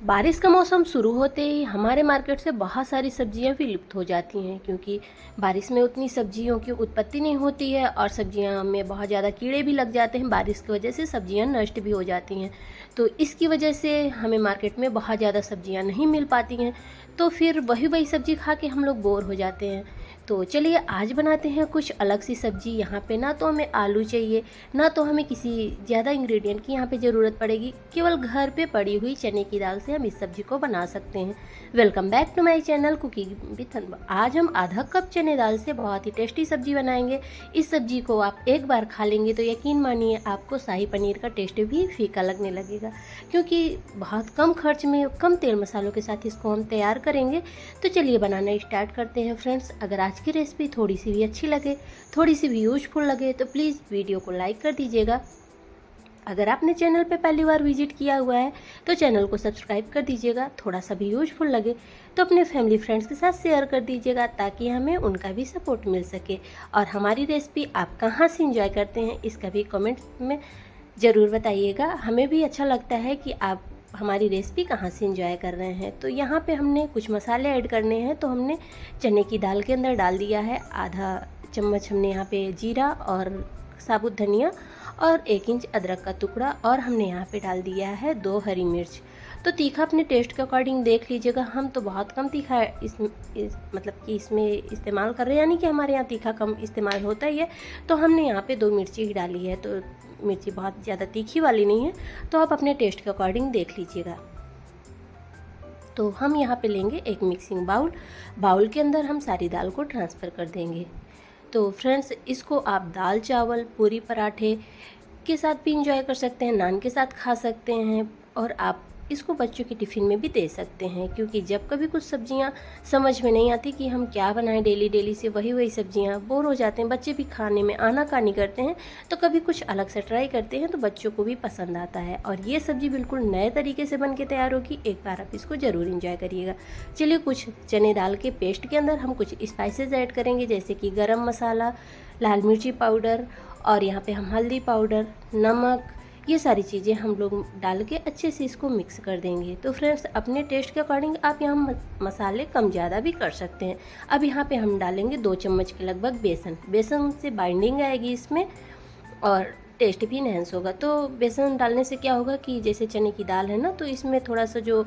बारिश का मौसम शुरू होते ही हमारे मार्केट से बहुत सारी सब्जियां भी लुप्त हो जाती हैं, क्योंकि बारिश में उतनी सब्जियों की उत्पत्ति नहीं होती है और सब्जियां में बहुत ज़्यादा कीड़े भी लग जाते हैं। बारिश की वजह से सब्जियां नष्ट भी हो जाती हैं। तो इसकी वजह से हमें मार्केट में बहुत ज़्यादा सब्जियां नहीं मिल पाती हैं। तो फिर वही वही सब्जी खा के हम लोग बोर हो जाते हैं। तो चलिए आज बनाते हैं कुछ अलग सी सब्जी। यहाँ पे ना तो हमें आलू चाहिए, ना तो हमें किसी ज़्यादा इंग्रेडिएंट की यहाँ पे ज़रूरत पड़ेगी। केवल घर पे पड़ी हुई चने की दाल से हम इस सब्जी को बना सकते हैं। Welcome back to my channel cooking with Anwa. आज हम आधा कप चने दाल से बहुत ही टेस्टी सब्जी बनाएंगे। इस सब्जी को आप एक बार खा लेंगे तो यकीन मानिए आपको शाही पनीर का टेस्ट भी फीका लगने लगेगा, क्योंकि बहुत कम खर्च में कम तेल मसालों के साथ इसको हम तैयार करेंगे। तो चलिए बनाना स्टार्ट करते हैं फ्रेंड्स। अगर आज की रेसिपी थोड़ी सी भी अच्छी लगे, थोड़ी सी भी यूजफुल लगे तो प्लीज़ वीडियो को लाइक कर दीजिएगा। अगर आपने चैनल पे पहली बार विजिट किया हुआ है तो चैनल को सब्सक्राइब कर दीजिएगा। थोड़ा सा भी यूजफुल लगे तो अपने फैमिली फ्रेंड्स के साथ शेयर कर दीजिएगा, ताकि हमें उनका भी सपोर्ट मिल सके। और हमारी रेसिपी आप कहाँ से इंजॉय करते हैं इसका भी कमेंट में ज़रूर बताइएगा। हमें भी अच्छा लगता है कि आप हमारी रेसिपी कहाँ से इंजॉय कर रहे हैं। तो यहाँ पे हमने कुछ मसाले ऐड करने हैं। तो हमने चने की दाल के अंदर डाल दिया है आधा चम्मच हमने यहाँ पे जीरा और साबुत धनिया और 1 इंच अदरक का टुकड़ा, और हमने यहाँ पे डाल दिया है 2 हरी मिर्च। तो तीखा अपने टेस्ट के अकॉर्डिंग देख लीजिएगा। हम तो बहुत कम तीखा मतलब कि इसमें इस्तेमाल कर रहे हैं, यानी कि हमारे यहाँ तीखा कम इस्तेमाल होता ही है। तो हमने यहाँ पे 2 मिर्ची ही डाली है। तो मिर्ची बहुत ज़्यादा तीखी वाली नहीं है, तो आप अपने टेस्ट के अकॉर्डिंग देख लीजिएगा। तो हम यहाँ पे लेंगे एक मिक्सिंग बाउल के अंदर हम सारी दाल को ट्रांसफ़र कर देंगे। तो फ्रेंड्स, इसको आप दाल चावल पूरी पराठे के साथ भी इंजॉय कर सकते हैं, नान के साथ खा सकते हैं, और आप इसको बच्चों की टिफ़िन में भी दे सकते हैं। क्योंकि जब कभी कुछ सब्जियां समझ में नहीं आती कि हम क्या बनाएं, डेली डेली से वही वही सब्जियां बोर हो जाते हैं, बच्चे भी खाने में आनाकानी करते हैं, तो कभी कुछ अलग से ट्राई करते हैं तो बच्चों को भी पसंद आता है। और ये सब्ज़ी बिल्कुल नए तरीके से बन के तैयार होगी। एक बार आप इसको ज़रूर इंजॉय करिएगा। चलिए, कुछ चने दाल के पेस्ट के अंदर हम कुछ स्पाइसेस ऐड करेंगे, जैसे कि गरम मसाला, लाल मिर्ची पाउडर, और यहाँ पे हम हल्दी पाउडर, नमक, ये सारी चीज़ें हम लोग डाल के अच्छे से इसको मिक्स कर देंगे। तो फ्रेंड्स, अपने टेस्ट के अकॉर्डिंग आप यहाँ मसाले कम ज़्यादा भी कर सकते हैं। अब यहाँ पे हम डालेंगे 2 चम्मच के लगभग बेसन से बाइंडिंग आएगी इसमें, और टेस्ट भी इन्हेंस होगा। तो बेसन डालने से क्या होगा कि जैसे चने की दाल है ना, तो इसमें थोड़ा सा जो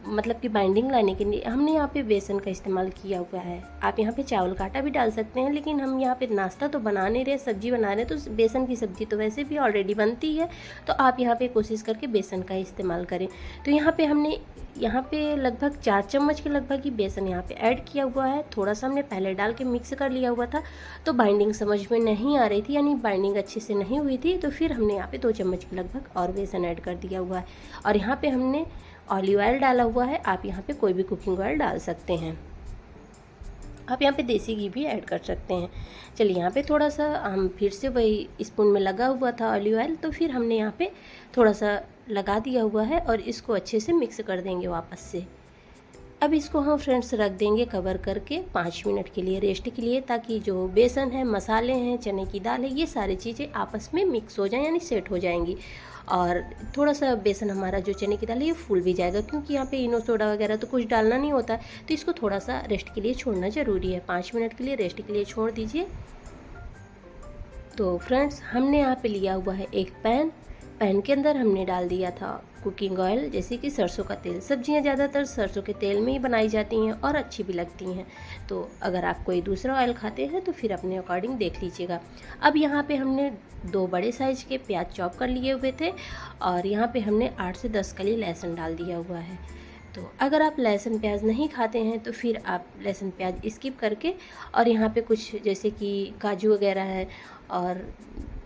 मतलब कि बाइंडिंग लाने के लिए हमने यहाँ पे बेसन का इस्तेमाल किया हुआ है। आप यहाँ पे चावल का आटा भी डाल सकते हैं, लेकिन हम यहाँ पे नाश्ता तो बना नहीं रहे, सब्जी बना रहे, तो बेसन की सब्जी तो वैसे भी ऑलरेडी बनती है। तो आप यहाँ पे कोशिश करके बेसन का इस्तेमाल करें। तो यहाँ पे हमने लगभग 4 चम्मच के लगभग ही बेसन यहाँ पे ऐड किया हुआ है। थोड़ा सा हमने पहले डाल के मिक्स कर लिया हुआ था, तो बाइंडिंग समझ में नहीं आ रही थी, यानी बाइंडिंग अच्छे से नहीं हुई थी। तो फिर हमने यहाँ पे 2 चम्मच के लगभग और बेसन ऐड कर दिया हुआ है। और यहाँ पे हमने ऑलिव ऑयल डाला हुआ है। आप यहाँ पे कोई भी कुकिंग ऑयल डाल सकते हैं। आप यहाँ पे देसी घी भी ऐड कर सकते हैं। चलिए, यहाँ पे थोड़ा सा हम फिर से वही स्पून में लगा हुआ था ऑलिव ऑयल, तो फिर हमने यहाँ पे थोड़ा सा लगा दिया हुआ है, और इसको अच्छे से मिक्स कर देंगे वापस से। अब इसको हम फ्रेंड्स रख देंगे कवर करके 5 मिनट के लिए रेस्ट के लिए, ताकि जो बेसन है, मसाले हैं, चने की दाल है, ये सारी चीज़ें आपस में मिक्स हो जाएं, यानी सेट हो जाएंगी। और थोड़ा सा बेसन हमारा जो चने की दाल है ये फूल भी जाएगा, क्योंकि यहाँ पे इनो सोडा वगैरह तो कुछ डालना नहीं होता। तो इसको थोड़ा सा रेस्ट के लिए छोड़ना ज़रूरी है। 5 मिनट के लिए रेस्ट के लिए छोड़ दीजिए। तो फ्रेंड्स, हमने यहाँ पे लिया हुआ है एक पैन के अंदर हमने डाल दिया था कुकिंग ऑयल, जैसे कि सरसों का तेल। सब्जियां ज़्यादातर सरसों के तेल में ही बनाई जाती हैं और अच्छी भी लगती हैं। तो अगर आप कोई दूसरा ऑयल खाते हैं तो फिर अपने अकॉर्डिंग देख लीजिएगा। अब यहाँ पे हमने 2 बड़े साइज़ के प्याज चॉप कर लिए हुए थे, और यहाँ पे हमने 8 से 10 कली लहसुन डाल दिया हुआ है। तो अगर आप लहसुन प्याज नहीं खाते हैं तो फिर आप लहसुन प्याज स्किप करके, और यहाँ पे कुछ जैसे कि काजू वगैरह है, और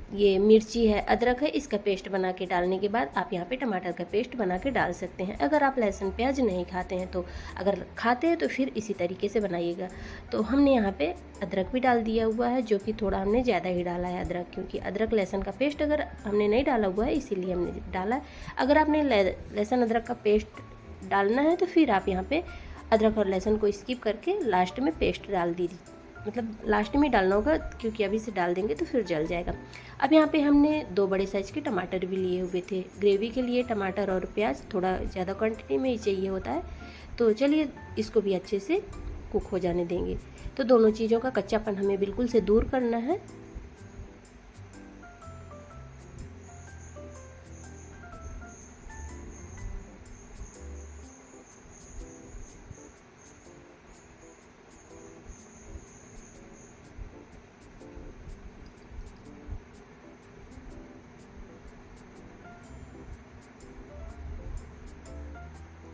ये मिर्ची है, अदरक है, इसका पेस्ट बना के डालने के बाद आप यहाँ पे टमाटर का पेस्ट बना के डाल सकते हैं। अगर आप लहसुन प्याज नहीं खाते हैं तो, अगर खाते हैं तो फिर इसी तरीके से बनाइएगा। तो हमने यहाँ पे अदरक भी डाल दिया हुआ है, जो कि थोड़ा हमने ज़्यादा ही डाला है अदरक, क्योंकि अदरक लहसुन का पेस्ट अगर हमने नहीं डाला हुआ है इसीलिए हमने डाला है। अगर आपने लहसुन अदरक का पेस्ट डालना है तो फिर आप यहाँ पे अदरक और लहसुन को स्किप करके लास्ट में पेस्ट डाल दीजिए। मतलब लास्ट में डालना होगा, क्योंकि अभी से डाल देंगे तो फिर जल जाएगा। अब यहाँ पे हमने 2 बड़े साइज़ के टमाटर भी लिए हुए थे। ग्रेवी के लिए टमाटर और प्याज थोड़ा ज़्यादा क्वांटिटी में ही चाहिए होता है। तो चलिए इसको भी अच्छे से कुक हो जाने देंगे। तो दोनों चीज़ों का कच्चापन हमें बिल्कुल से दूर करना है।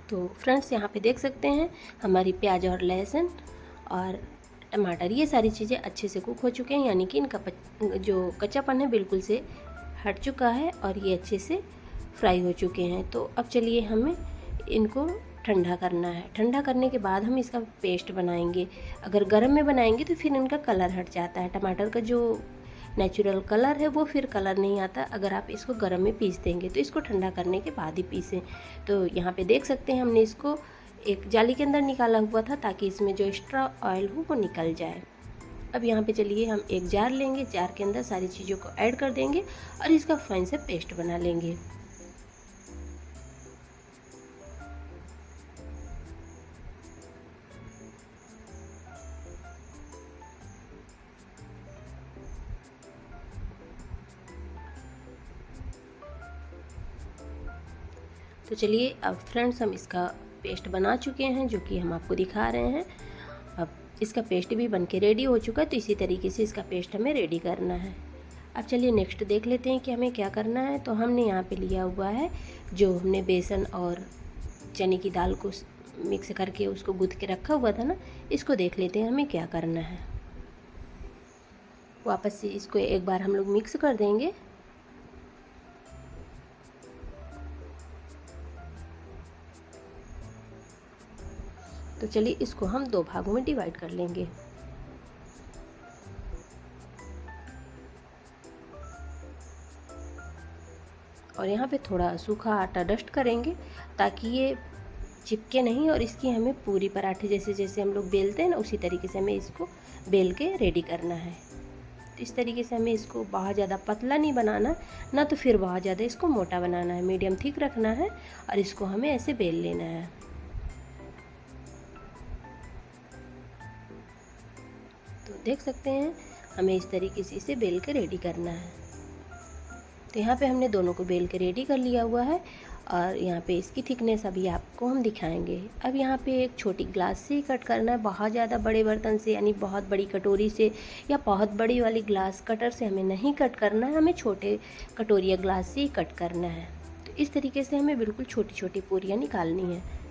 तो फ्रेंड्स यहाँ पे देख सकते हैं हमारी प्याज और लहसुन और टमाटर ये सारी चीज़ें अच्छे से कुक हो चुके हैं, यानी कि इनका जो कच्चापन है बिल्कुल से हट चुका है और ये अच्छे से फ्राई हो चुके हैं। तो अब चलिए हमें इनको ठंडा करना है। ठंडा करने के बाद हम इसका पेस्ट बनाएंगे। अगर गर्म में बनाएंगे तो फिर इनका कलर हट जाता है। टमाटर का जो नेचुरल कलर है वो फिर कलर नहीं आता अगर आप इसको गर्म में पीस देंगे। तो इसको ठंडा करने के बाद ही पीसें। तो यहाँ पे देख सकते हैं हमने इसको एक जाली के अंदर निकाला हुआ था ताकि इसमें जो एक्स्ट्रा ऑयल हो वो निकल जाए। अब यहाँ पे चलिए हम एक जार लेंगे, जार के अंदर सारी चीज़ों को ऐड कर देंगे और इसका फाइन से पेस्ट बना लेंगे। तो चलिए अब फ्रेंड्स हम इसका पेस्ट बना चुके हैं, जो कि हम आपको दिखा रहे हैं। अब इसका पेस्ट भी बनके रेडी हो चुका है। तो इसी तरीके से इसका पेस्ट हमें रेडी करना है। अब चलिए नेक्स्ट देख लेते हैं कि हमें क्या करना है। तो हमने यहाँ पे लिया हुआ है जो हमने बेसन और चने की दाल को मिक्स करके उसको गूँथ के रखा हुआ था ना, इसको देख लेते हैं हमें क्या करना है। वापस से इसको एक बार हम लोग मिक्स कर देंगे। तो चलिए इसको हम 2 भागों में डिवाइड कर लेंगे। और यहाँ पे थोड़ा सूखा आटा डस्ट करेंगे ताकि ये चिपके नहीं, और इसकी हमें पूरी पराठे जैसे हम लोग बेलते हैं ना, उसी तरीके से हमें इसको बेल के रेडी करना है। तो इस तरीके से हमें इसको बहुत ज़्यादा पतला नहीं बनाना, ना तो फिर बहुत ज़्यादा इसको मोटा बनाना है। मीडियम थिक रखना है और इसको हमें ऐसे बेल लेना है। तो देख सकते हैं हमें इस तरीके से इसे बेल के रेडी करना है। तो यहाँ पे हमने दोनों को बेल के रेडी कर लिया हुआ है और यहाँ पे इसकी थिकनेस अभी आपको हम दिखाएंगे। अब यहाँ पे एक छोटी ग्लास से ही कट करना है, बहुत ज़्यादा बड़े बर्तन से यानी बहुत बड़ी कटोरी से या बहुत बड़ी वाली ग्लास कटर से हमें नहीं कट करना है, हमें छोटे कटोरी या ग्लास से ही कट करना है। तो इस तरीके से हमें बिल्कुल छोटी छोटी पूरियाँ निकालनी है।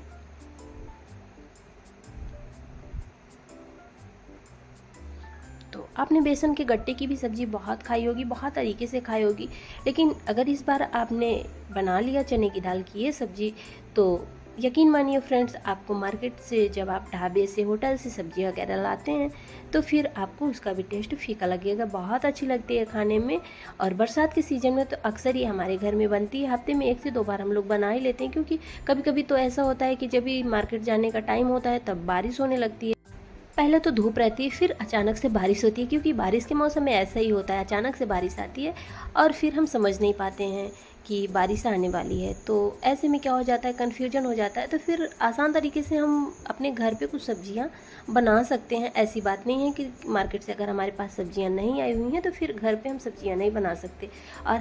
तो आपने बेसन के गट्टे की भी सब्ज़ी बहुत खाई होगी, बहुत तरीके से खाई होगी, लेकिन अगर इस बार आपने बना लिया चने की दाल की ये सब्ज़ी, तो यकीन मानिए फ्रेंड्स, आपको मार्केट से जब आप ढाबे से होटल से सब्ज़ी वगैरह लाते हैं तो फिर आपको उसका भी टेस्ट फीका लगेगा। बहुत अच्छी लगती है खाने में। और बरसात के सीज़न में तो अक्सर ही हमारे घर में बनती है। हफ्ते में 1 से 2 बार हम लोग बना ही लेते हैं, क्योंकि कभी कभी तो ऐसा होता है कि जब भी मार्केट जाने का टाइम होता है तब बारिश होने लगती है। पहले तो धूप रहती है, फिर अचानक से बारिश होती है, क्योंकि बारिश के मौसम में ऐसा ही होता है, अचानक से बारिश आती है और फिर हम समझ नहीं पाते हैं कि बारिश आने वाली है। तो ऐसे में क्या हो जाता है, कन्फ्यूजन हो जाता है। तो फिर आसान तरीके से हम अपने घर पे कुछ सब्जियां बना सकते हैं। ऐसी बात नहीं है कि मार्केट से अगर हमारे पास सब्जियां नहीं आई हुई हैं तो फिर घर पे हम सब्जियां नहीं बना सकते। और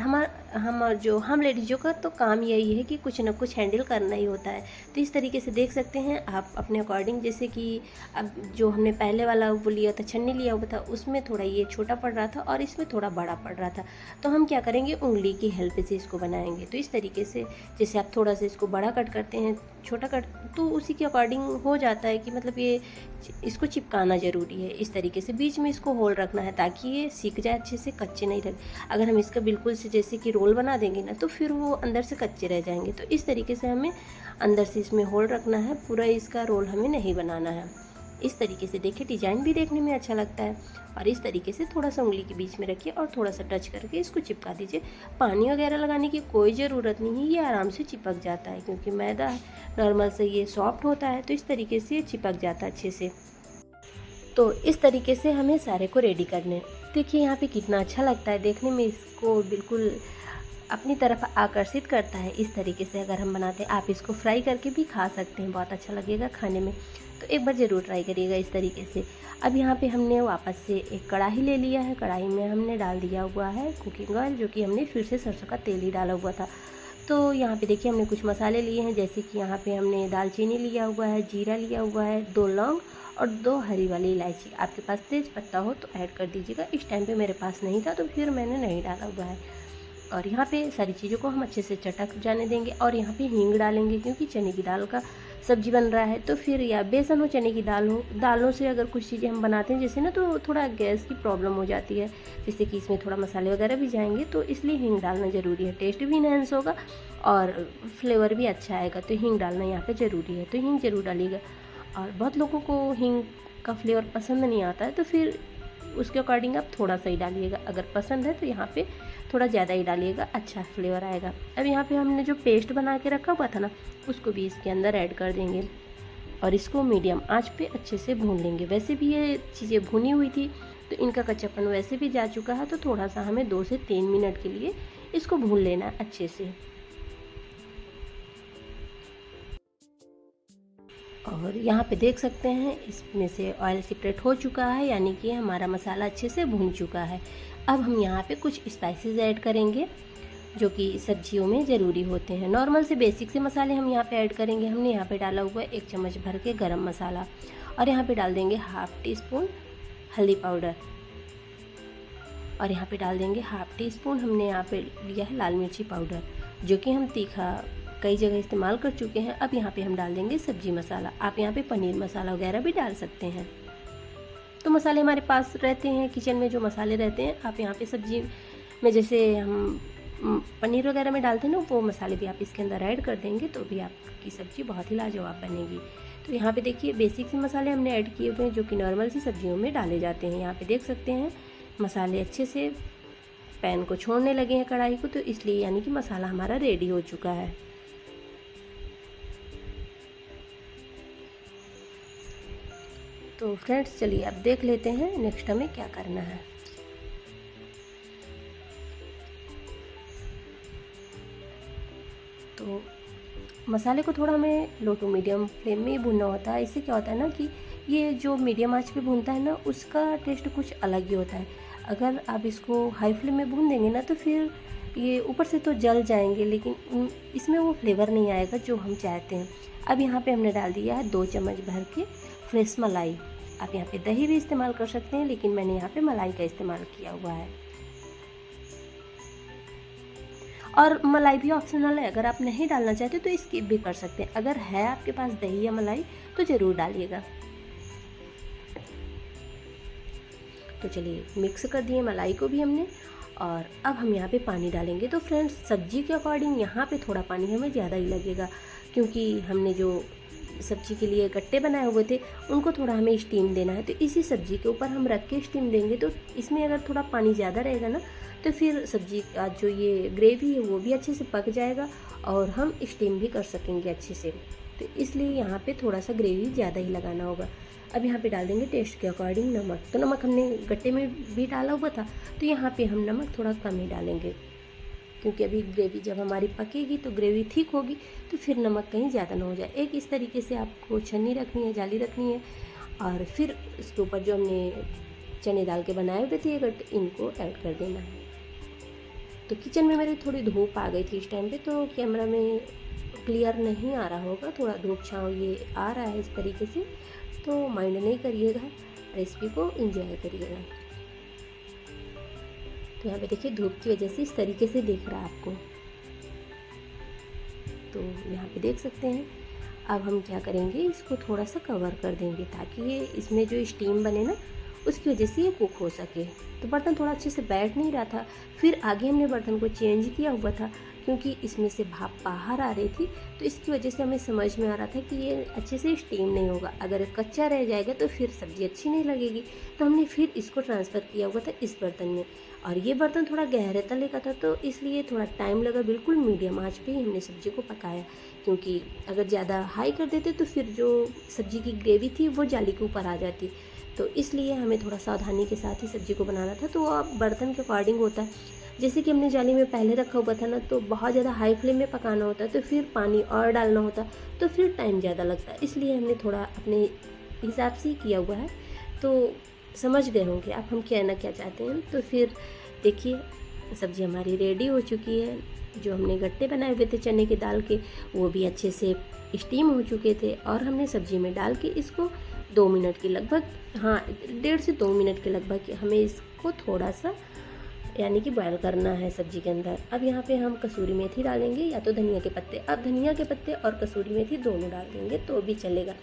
हम लेडीज़ों का तो काम यही है कि कुछ ना कुछ हैंडल करना ही होता है। तो इस तरीके से देख सकते हैं आप अपने अकॉर्डिंग, जैसे कि अब जो हमने पहले वाला वो लिया था, छन्नी लिया हुआ था, उसमें थोड़ा ये छोटा पड़ रहा था और इसमें थोड़ा बड़ा पड़ रहा था। तो हम क्या करेंगे, उंगली की हेल्प से इसको बनाएंगे। तो इस तरीके से जैसे आप थोड़ा सा इसको बड़ा कट करते हैं, छोटा कट, तो उसी के अकॉर्डिंग हो जाता है कि मतलब ये इसको चिपकाना ज़रूरी है। इस तरीके से बीच में इसको होल रखना है ताकि ये सीख जाए अच्छे से, कच्चे नहीं रहे। अगर हम इसका बिल्कुल से जैसे कि रोल बना देंगे ना, तो फिर वो अंदर से कच्चे रह जाएंगे। तो इस तरीके से हमें अंदर से इसमें होल रखना है, पूरा इसका रोल हमें नहीं बनाना है। इस तरीके से देखिए, डिज़ाइन भी देखने में अच्छा लगता है। और इस तरीके से थोड़ा सा उंगली के बीच में रखिए और थोड़ा सा टच करके इसको चिपका दीजिए। पानी वगैरह लगाने की कोई ज़रूरत नहीं है, ये आराम से चिपक जाता है, क्योंकि मैदा नॉर्मल से ये सॉफ्ट होता है। तो इस तरीके से चिपक जाता है अच्छे से। तो इस तरीके से हमें सारे को रेडी करने। देखिए यहाँ पे कितना अच्छा लगता है देखने में, इसको बिल्कुल अपनी तरफ आकर्षित करता है। इस तरीके से अगर हम बनाते हैं, आप इसको फ्राई करके भी खा सकते हैं, बहुत अच्छा लगेगा खाने में। तो एक बार ज़रूर ट्राई करिएगा इस तरीके से। अब यहाँ पे हमने वापस से एक कढ़ाई ले लिया है, कढ़ाई में हमने डाल दिया हुआ है कुकिंग ऑयल, जो कि हमने फिर से सरसों का तेल ही डाला हुआ था। तो यहाँ पे देखिए हमने कुछ मसाले लिए हैं, जैसे कि यहाँ पे हमने दालचीनी लिया हुआ है, जीरा लिया हुआ है, 2 लौंग और 2 हरी वाली इलायची। आपके पास तेज पत्ता हो तो ऐड कर दीजिएगा। इस टाइम पे मेरे पास नहीं था तो फिर मैंने नहीं डाला हुआ है। और यहाँ पे सारी चीज़ों को हम अच्छे से चटक जाने देंगे। और यहाँ पे हींग डालेंगे, क्योंकि चने की दाल का सब्जी बन रहा है। तो फिर या बेसन हो, चने की दाल हो, दालों से अगर कुछ चीज़ें हम बनाते हैं जैसे ना, तो थोड़ा गैस की प्रॉब्लम हो जाती है, जैसे कि इसमें थोड़ा मसाले वगैरह भी जाएंगे, तो इसलिए हींग डालना ज़रूरी है। टेस्ट भी इनहेंस होगा और फ्लेवर भी अच्छा आएगा, तो हींग डालना यहाँ पे ज़रूरी है। तो हींग ज़रूर डालिएगा। और बहुत लोगों को हींग का फ्लेवर पसंद नहीं आता है, तो फिर उसके अकॉर्डिंग आप थोड़ा सा ही डालिएगा। अगर पसंद है तो यहाँ पे थोड़ा ज़्यादा ही डालिएगा, अच्छा फ्लेवर आएगा। अब यहाँ पे हमने जो पेस्ट बना के रखा हुआ था ना, उसको भी इसके अंदर ऐड कर देंगे और इसको मीडियम आंच पे अच्छे से भून लेंगे। वैसे भी ये चीज़ें भुनी हुई थी, तो इनका कच्चापन वैसे भी जा चुका है, तो थोड़ा सा हमें 2 से 3 मिनट के लिए इसको भून लेना है अच्छे से। और यहाँ पे देख सकते हैं इसमें से ऑयल सेपरेट हो चुका है, यानी कि हमारा मसाला अच्छे से भून चुका है। अब हम यहाँ पे कुछ स्पाइसेस ऐड करेंगे, जो कि सब्जियों में ज़रूरी होते हैं। नॉर्मल से बेसिक से मसाले हम यहाँ पे ऐड करेंगे। हमने यहाँ पे डाला हुआ है 1 चम्मच भर के गरम मसाला, और यहाँ पे डाल देंगे ½ टीस्पून हल्दी पाउडर, और यहाँ पे डाल देंगे ½ टीस्पून हमने यहाँ पे लिया है लाल मिर्ची पाउडर, जो कि हम तीखा कई जगह इस्तेमाल कर चुके हैं। अब यहाँ पे हम डाल देंगे सब्जी मसाला। आप यहाँ पे पनीर मसाला वगैरह भी डाल सकते हैं। तो मसाले हमारे पास रहते हैं किचन में, जो मसाले रहते हैं आप यहाँ पे सब्जी में, जैसे हम पनीर वगैरह में डालते हैं ना, वो मसाले भी आप इसके अंदर ऐड कर देंगे, तो भी आपकी सब्ज़ी बहुत ही लाजवाब बनेगी। तो यहाँ पे देखिए बेसिक से मसाले हमने ऐड किए हुए हैं, जो कि नॉर्मल सी सब्जियों में डाले जाते हैं। यहाँ पे देख सकते हैं मसाले अच्छे से पैन को छोड़ने लगे हैं, कढ़ाई को, तो इसलिए यानी कि मसाला हमारा रेडी हो चुका है। तो फ्रेंड्स चलिए अब देख लेते हैं नेक्स्ट हमें क्या करना है। तो मसाले को थोड़ा हमें लो टू मीडियम फ्लेम में ही भूनना होता है। इससे क्या होता है ना कि ये जो मीडियम आंच पे भूनता है ना, उसका टेस्ट कुछ अलग ही होता है। अगर आप इसको हाई फ्लेम में भून देंगे ना, तो फिर ये ऊपर से तो जल जाएंगे, लेकिन इसमें वो फ्लेवर नहीं आएगा जो हम चाहते हैं। अब यहाँ पे हमने डाल दिया है 2 चम्मच भर के फ्रेश मलाई। आप यहाँ पे दही भी इस्तेमाल कर सकते हैं, लेकिन मैंने यहाँ पे मलाई का इस्तेमाल किया हुआ है। और मलाई भी ऑप्शनल है, अगर आप नहीं डालना चाहते तो स्किप भी कर सकते हैं। अगर है आपके पास दही या मलाई तो ज़रूर डालिएगा। तो चलिए मिक्स कर दिए मलाई को भी हमने, और अब हम यहाँ पे पानी डालेंगे। तो फ्रेंड्स सब्जी के अकॉर्डिंग यहाँ पे थोड़ा पानी हमें ज़्यादा ही लगेगा, क्योंकि हमने जो सब्जी के लिए गट्टे बनाए हुए थे उनको थोड़ा हमें स्टीम देना है। तो इसी सब्जी के ऊपर हम रख के स्टीम देंगे, तो इसमें अगर थोड़ा पानी ज़्यादा रहेगा ना, तो फिर सब्जी का जो ये ग्रेवी है वो भी अच्छे से पक जाएगा और हम स्टीम भी कर सकेंगे अच्छे से। तो इसलिए यहाँ पे थोड़ा सा ग्रेवी ज़्यादा ही लगाना होगा। अब यहाँ पे डाल देंगे टेस्ट के अकॉर्डिंग नमक। तो नमक हमने गट्टे में भी डाला हुआ था, तो यहाँ पे हम नमक थोड़ा कम ही डालेंगे, क्योंकि अभी ग्रेवी जब हमारी पकेगी तो ग्रेवी ठीक होगी, तो फिर नमक कहीं ज़्यादा ना हो जाए। एक इस तरीके से आपको छन्नी रखनी है, जाली रखनी है, और फिर इसके ऊपर जो हमने चने दाल के बनाए हुए थे गट्टे, इनको ऐड कर देना है। तो किचन में मेरी थोड़ी धूप आ गई थी इस टाइम पे, तो कैमरा में क्लियर नहीं आ रहा होगा, थोड़ा धूप छाँव ये आ रहा है इस तरीके से, तो माइंड नहीं करिएगा, रेसिपी को एंजॉय करिएगा। तो यहाँ पे देखिए धूप की वजह से इस तरीके से दिख रहा है आपको। तो यहाँ पे देख सकते हैं। अब हम क्या करेंगे, इसको थोड़ा सा कवर कर देंगे, ताकि ये इसमें जो स्टीम बने ना, उसकी वजह से ये कुक हो सके। तो बर्तन थोड़ा अच्छे से बैठ नहीं रहा था, फिर आगे हमने बर्तन को चेंज किया हुआ था, क्योंकि इसमें से भाप बाहर आ रही थी, तो इसकी वजह से हमें समझ में आ रहा था कि ये अच्छे से स्टीम नहीं होगा। अगर कच्चा रह जाएगा तो फिर सब्ज़ी अच्छी नहीं लगेगी। तो हमने फिर इसको ट्रांसफ़र किया हुआ था इस बर्तन में, और ये बर्तन थोड़ा गहरे तले का था, तो इसलिए थोड़ा टाइम लगा। बिल्कुल मीडियम आंच पे ही हमने सब्ज़ी को पकाया, क्योंकि अगर ज़्यादा हाई कर देते तो फिर जो सब्ज़ी की ग्रेवी थी वो जाली के ऊपर आ जाती। तो इसलिए हमें थोड़ा सावधानी के साथ ही सब्ज़ी को बनाना था। तो अब बर्तन के अकॉर्डिंग होता है, जैसे कि हमने जाली में पहले रखा हुआ था ना, तो बहुत ज़्यादा हाई फ्लेम में पकाना होता है, तो फिर पानी और डालना होता, तो फिर टाइम ज़्यादा लगता है। इसलिए हमने थोड़ा अपने हिसाब से ही किया हुआ है। तो समझ गए होंगे आप हम क्या ना क्या चाहते हैं। तो फिर देखिए सब्ज़ी हमारी रेडी हो चुकी है। जो हमने गट्टे बनाए हुए थे चने की दाल के, वो भी अच्छे से स्टीम हो चुके थे, और हमने सब्ज़ी में डाल के इसको 2 मिनट के लगभग, हाँ 1.5 से 2 मिनट के लगभग हमें इसको थोड़ा सा यानी कि बॉयल करना है सब्ज़ी के अंदर। अब यहाँ पे हम कसूरी मेथी डालेंगे या तो धनिया के पत्ते। अब धनिया के पत्ते और कसूरी मेथी दोनों डाल देंगे तो भी चलेगा।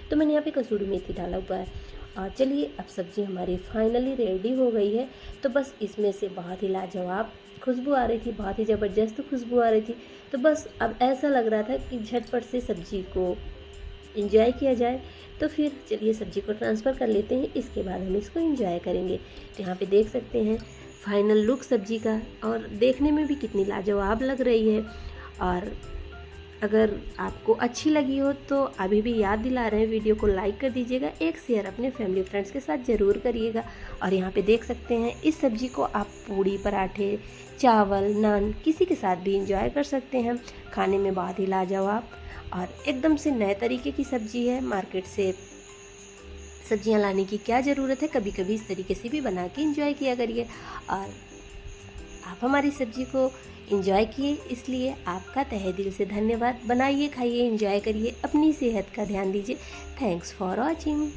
तो मैंने यहाँ पे कसूरी मेथी डाला हुआ है। और चलिए अब सब्ज़ी हमारी फाइनली रेडी हो गई है। तो बस इसमें से बहुत ही लाजवाब खुशबू आ रही थी, बहुत ही ज़बरदस्त खुशबू आ रही थी। तो बस अब ऐसा लग रहा था कि झटपट से सब्ज़ी को इंजॉय किया जाए। तो फिर चलिए सब्ज़ी को ट्रांसफ़र कर लेते हैं, इसके बाद हम इसको इंजॉय करेंगे। तो यहाँ पे देख सकते हैं फाइनल लुक सब्ज़ी का, और देखने में भी कितनी लाजवाब लग रही है। और अगर आपको अच्छी लगी हो तो अभी भी याद दिला रहे हैं, वीडियो को लाइक कर दीजिएगा, एक शेयर अपने फैमिली फ्रेंड्स के साथ ज़रूर करिएगा। और यहाँ पे देख सकते हैं इस सब्ज़ी को आप पूड़ी, पराठे, चावल, नान किसी के साथ भी इंजॉय कर सकते हैं। खाने में बहुत ही लाजवाब और एकदम से नए तरीके की सब्ज़ी है। मार्केट से सब्जियां लाने की क्या ज़रूरत है, कभी कभी इस तरीके से भी बना के इंजॉय किया करिए। और आप हमारी सब्ज़ी को इंजॉय किए, इसलिए आपका तहे दिल से धन्यवाद। बनाइए, खाइए, इंजॉय करिए, अपनी सेहत का ध्यान दीजिए। Thanks for watching.